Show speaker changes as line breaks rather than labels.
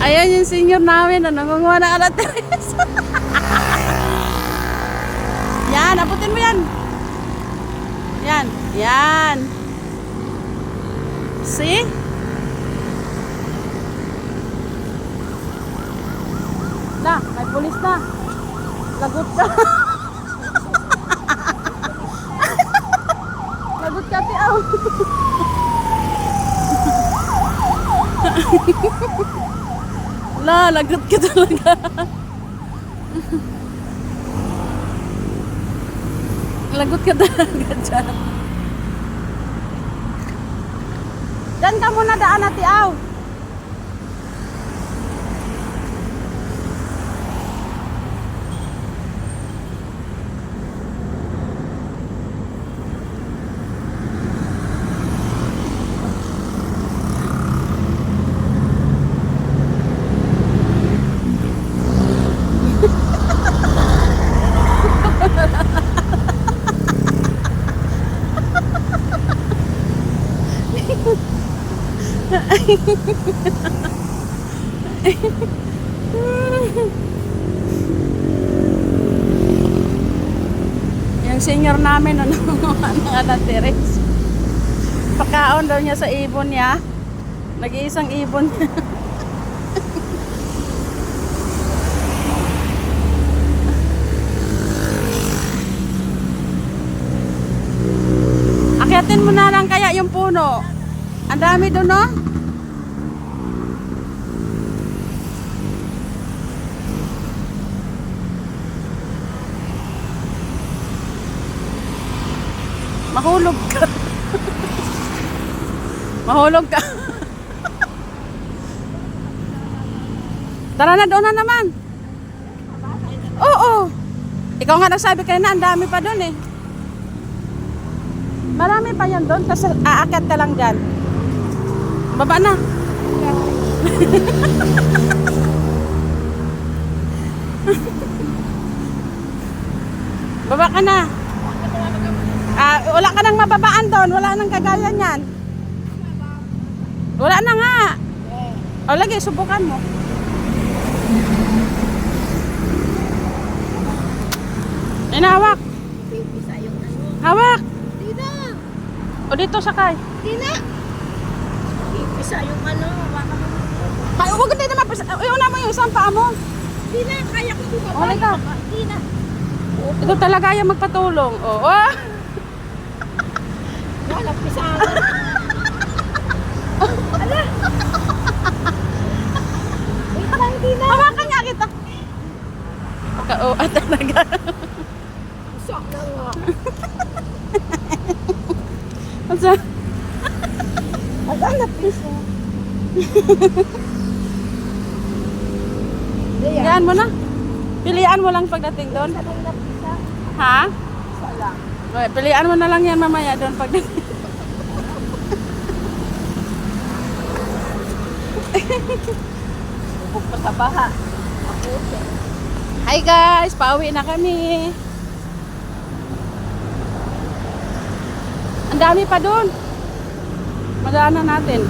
Ayan yung senior namin na nangunguha ng alat tres. Yan, abutin mo yan. Yan, yan. See? Na, may pulis na. Lagot ka. Lagot ka, tiaw. La, lagot ka talaga. Lagot ka talaga dyan. Diyan ka muna daan na, tiaw. Yung senior namin ano ng alat tres. Pagkaon daw niya sa ibon niya. Nag-iisang ibon niya. Akyatin mo na lang kaya yung puno. Ang dami doon, no? Mahulog ka. Mahulog ka. Tara na, doon na naman. Oo. Ikaw nga nagsabi kayo na, ang dami pa doon eh. Marami pa yan doon, tapos aakyat ka lang dyan. Baba na. Baba ka na. Wala ka nang mababaan doon. Wala nang kagaya niyan. Wala na nga. O lagi, subukan mo. Inahawak. Hawak. O dito sakay.
Tina! Ipisa yung ano, waka mo.
Ay, huwag hindi naman. Iuna mo yung isang paa mo.
Tina, kaya ko bumaba.
Wala ka.
Tina.
Ito talaga yung magpatulong. Oo.
Walang pisahan. Ala! Wait lang, Tina.
Hawakan nga kita. Oo, talaga.
Sok na nga.
Asa?
Ang napisa.
Pilihan mo na. Pilihan mo lang pagdating doon.
Isa lang napisa.
Ha?
Isa lang.
Okay, pilihan mo na lang yan mamaya doon pagdating.
Bubog pa sa baha. Maputi.
Hi guys, pauwi na kami. Ang dami pa doon. Madaanan natin.